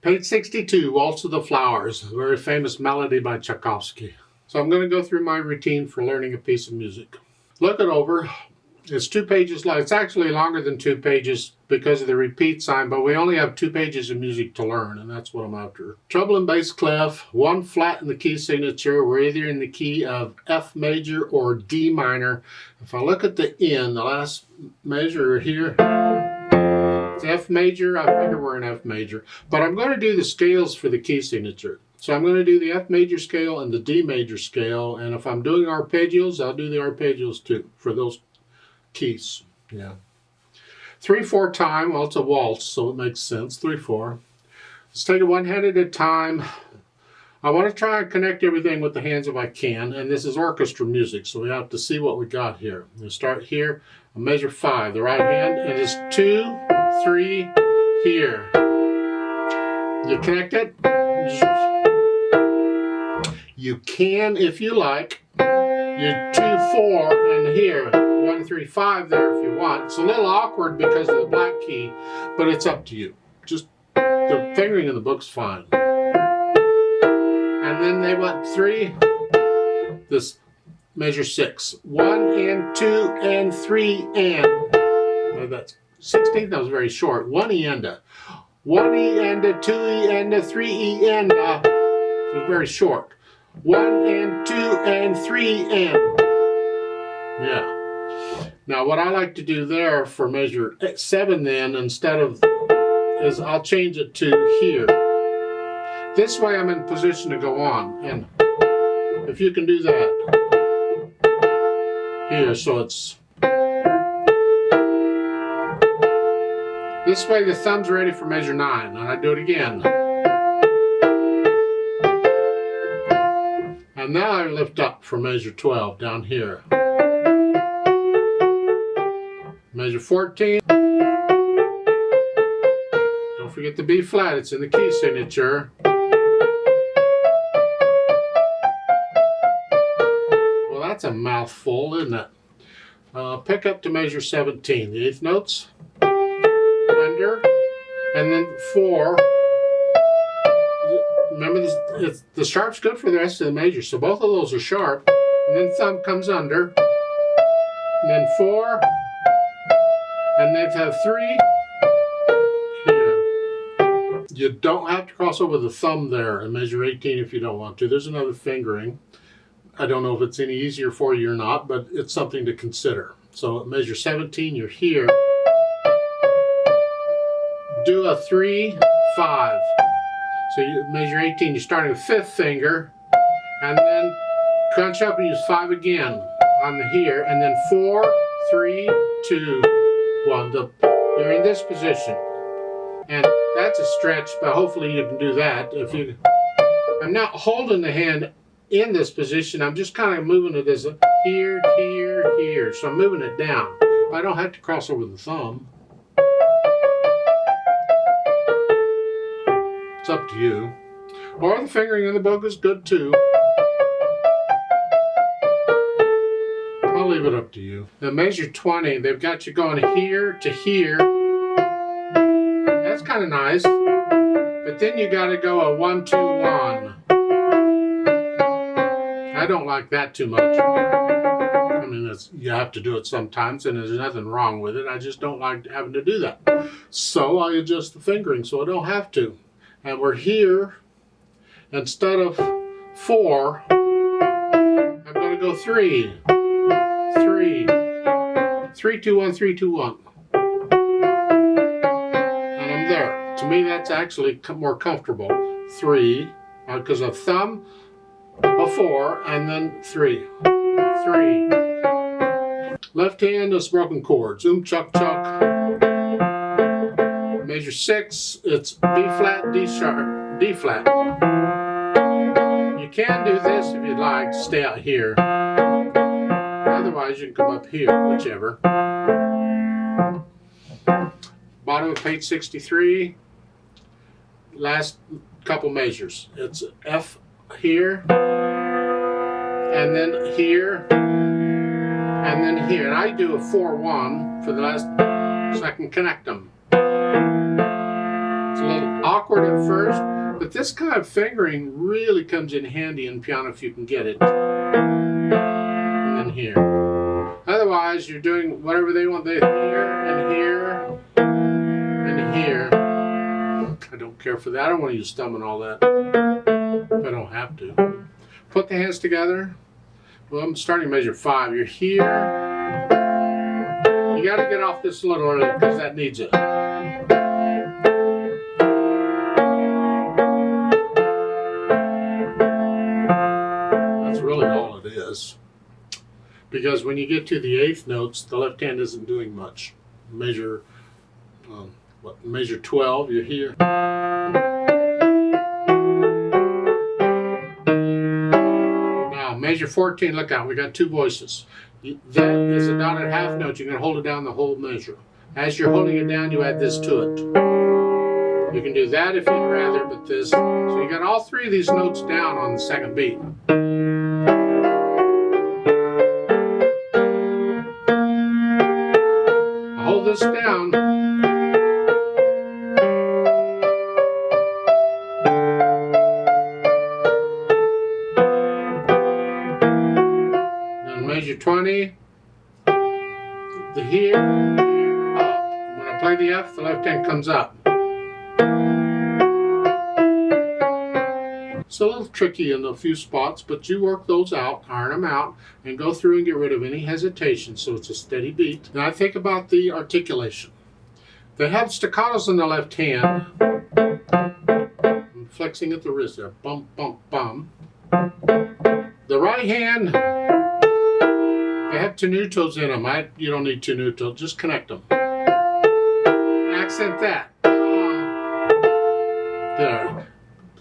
Page 62, Waltz of the Flowers, a very famous melody by Tchaikovsky. So I'm going to go through my routine for learning a piece of music. Look it over. It's 2 pages long. It's actually longer than 2 pages because of the repeat sign, but we only have 2 pages of music to learn, and that's what I'm after. Treble and bass clef, 1 flat in the key signature. We're either in the key of F major or D minor. If I look at the N, the last measure here, it's F major. I figure we're in F major. But I'm going to do the scales for the key signature. So I'm going to do the F major scale and the D major scale, and if I'm doing arpeggios, I'll do the arpeggios too for those keys. Yeah. 3/4 time. Well, it's a waltz, so it makes sense. 3/4. Let's take it one hand at a time. I want to try and connect everything with the hands if I can, and this is orchestra music, so we have to see what we got here. We'll start here. I'll measure 5. The right hand, and it's 2, 3 here. You connect it? You can, if you like. You 2, 4, and here. 1, 3, 5 there if you want. It's a little awkward because of the black key, but it's up to you. Just the fingering in the book's fine. And then they want 3. This measure 6. 1 and 2 and 3 and. Now that's 16th. That was very short. 1 e and a. 1 e and a, 2 e and a, 3 e and a. It was very short. 1 and 2 and 3 and. Yeah. Now what I like to do there for measure 7 then, instead of, is I'll change it to here. This way I'm in position to go on. And if you can do that. Here, so it's. This way the thumb's ready for measure 9. And I do it again. And now I lift up for measure 12 down here. Measure 14. Don't forget the B flat, it's in the key signature. Well, that's a mouthful, isn't it? Pick up to measure 17. The 8th notes, under, and then 4. Remember, the sharp's good for the rest of the measures, so both of those are sharp. And then thumb comes under, and then 4. And then have 3 here. You don't have to cross over the thumb there and measure 18 if you don't want to. There's another fingering. I don't know if it's any easier for you or not, but it's something to consider. So at measure 17, you're here. Do a 3, 5. So you measure 18, you're starting with 5th finger, and then crunch up and use 5 again on the here, and then 4, 3, 2. 1. You're in this position, and that's a stretch, but hopefully you can do that. I'm not holding the hand in this position. I'm just kind of moving it as a here, here, here. So I'm moving it down. I don't have to cross over the thumb. It's up to you. Or the fingering in the book is good too. I'll leave it up to you. Now measure 20, they've got you going here to here. That's kind of nice. But then you got to go a 1, 2, 1. I don't like that too much. I mean, you have to do it sometimes, and there's nothing wrong with it. I just don't like having to do that. So I adjust the fingering so I don't have to. And we're here. Instead of 4, I'm going to go 3. 3, 3, 2, 1, 3, 2, 1. And I'm there. To me, that's actually more comfortable. 3, because of thumb, a 4, and then 3. 3. Left hand is broken chords. Chuck, chuck. Measure 6, it's B flat, D sharp, D flat. You can do this if you'd like, stay out here. Otherwise, you can come up here, whichever. Bottom of page 63. Last couple measures. It's F here, and then here, and then here. And I do a 4-1 for the last, so I can connect them. It's a little awkward at first, but this kind of fingering really comes in handy in piano if you can get it. And then here. Otherwise, you're doing whatever they want. They here and here and here. I don't care for that. I don't want to use thumb and all that. I don't have to. Put the hands together. Well, I'm starting measure 5. You're here. You got to get off this a little early because that needs it. That's really all it is. Because when you get to the 8th notes, the left hand isn't doing much. Measure, measure 12, you're here. Now, measure 14, look out, we got 2 voices. That is a dotted half note. You can hold it down the whole measure. As you're holding it down, you add this to it. You can do that if you'd rather, but this. So you got all 3 of these notes down on the 2nd beat. Hold this down. Measure 20, the here, up. When I play the F, the left hand comes up. It's a little tricky in a few spots, but you work those out, iron them out, and go through and get rid of any hesitation so it's a steady beat. Now I think about the articulation. They have staccatos in the left hand. I'm flexing at the wrist there. Bum, bum, bum. The right hand, they have tenutos in them. You don't need tenuto, just connect them. Accent that. There.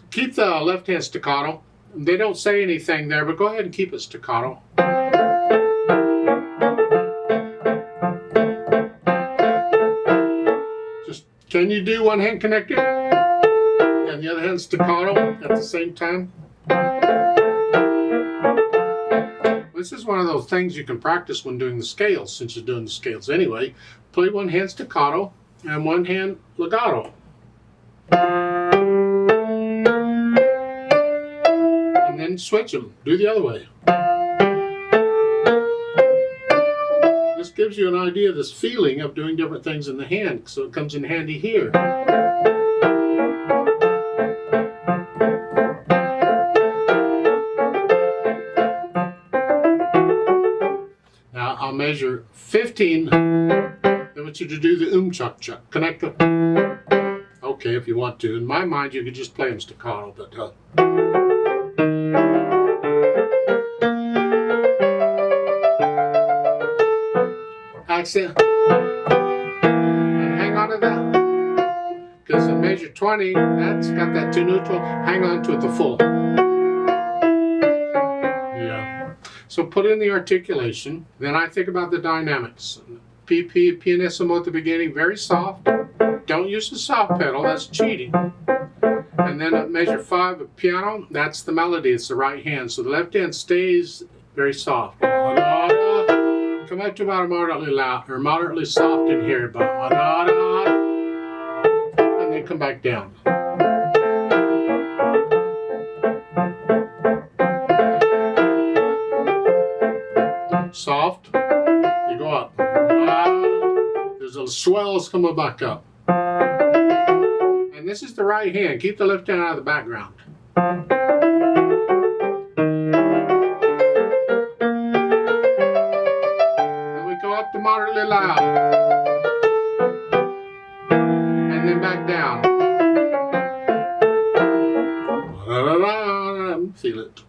Keep the left hand staccato. They don't say anything there, but go ahead and keep it staccato. Just, can you do one hand connected and the other hand staccato at the same time? This is one of those things you can practice when doing the scales, since you're doing the scales anyway. Play one hand staccato and one hand legato. And then switch them. Do the other way. This gives you an idea of this feeling of doing different things in the hand, so it comes in handy here. I'll measure 15. I want you to do the chuck chuck. Connect the. Okay, if you want to. In my mind, you could just play them staccato, but. Accent. And hang on to that. Because in measure 20, that's got that tenuto. Hang on to it the full. So put in the articulation. Then I think about the dynamics. PP, pianissimo at the beginning, very soft. Don't use the soft pedal, that's cheating. And then at measure 5 of piano, that's the melody, it's the right hand. So the left hand stays very soft. Come up to about moderately loud, or moderately soft in here. And then come back down. Soft, you go up. There's a swells coming back up. And this is the right hand. Keep the left hand out of the background. And we go up to moderately loud. And then back down. Feel it.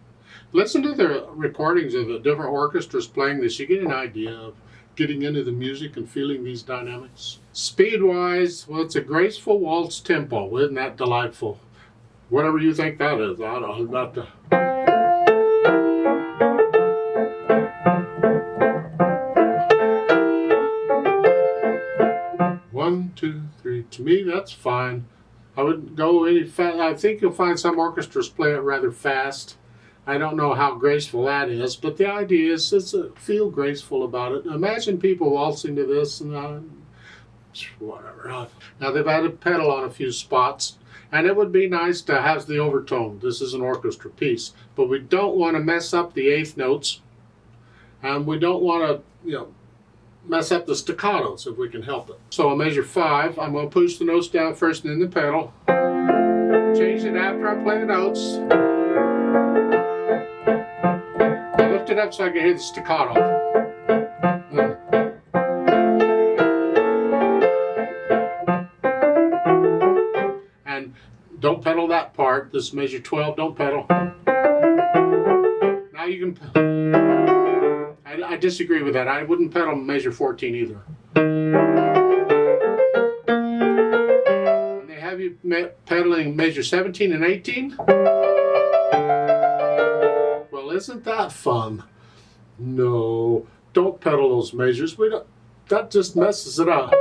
Listen to the recordings of the different orchestras playing this. You get an idea of getting into the music and feeling these dynamics. Speed-wise, well, it's a graceful waltz tempo. Isn't that delightful? Whatever you think that is. I don't know about the... 1, 2, 3. To me, that's fine. I wouldn't go any fast. I think you'll find some orchestras play it rather fast. I don't know how graceful that is, but the idea is feel graceful about it. Imagine people waltzing to this and whatever. Now they've added pedal on a few spots, and it would be nice to have the overtone. This is an orchestra piece, but we don't want to mess up the eighth notes, and we don't want to, mess up the staccatos if we can help it. So on measure 5, I'm going to push the notes down first and then the pedal. Change it after I play the notes. I lift it up so I can hear the staccato. And don't pedal that part. This is measure 12, don't pedal. Now you can... I disagree with that. I wouldn't pedal measure 14 either. And they have you pedaling measure 17 and 18? Well, isn't that fun? No, don't pedal those measures. That just messes it up.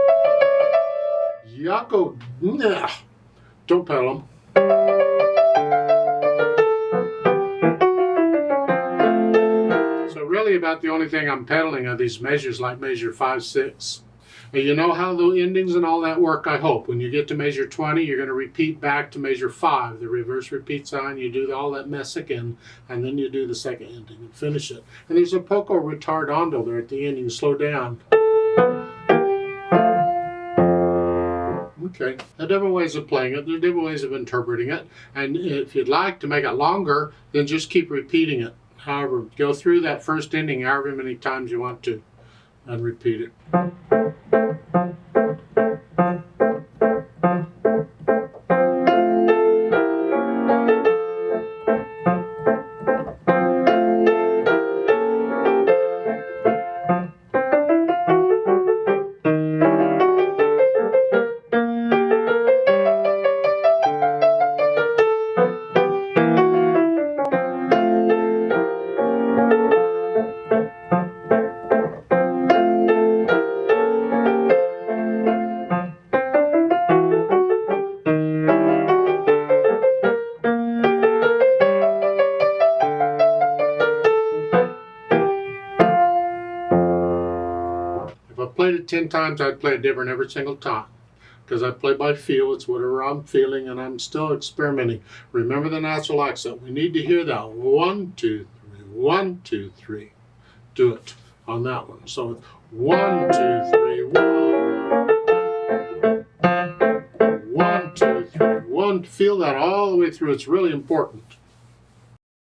Yucko, nah. Don't pedal them. Really about the only thing I'm pedaling are these measures like measure 5, 6. And you know how the endings and all that work, I hope. When you get to measure 20, you're going to repeat back to measure 5. The reverse repeats on, you do all that mess again, and then you do the second ending and finish it. And there's a poco ritardando there at the end. You can slow down. Okay, there are different ways of playing it. There are different ways of interpreting it. And if you'd like to make it longer, then just keep repeating it. However, go through that first ending however many times you want to and repeat it. Played it 10 times, I'd play it different every single time. Because I play by feel, it's whatever I'm feeling, and I'm still experimenting. Remember the natural accent. We need to hear that 1, 2, 3, 1, 2, 3. Do it on that one. So it's 1, 2, 3, 1. 1, 2, 3, 1. Feel that all the way through. It's really important.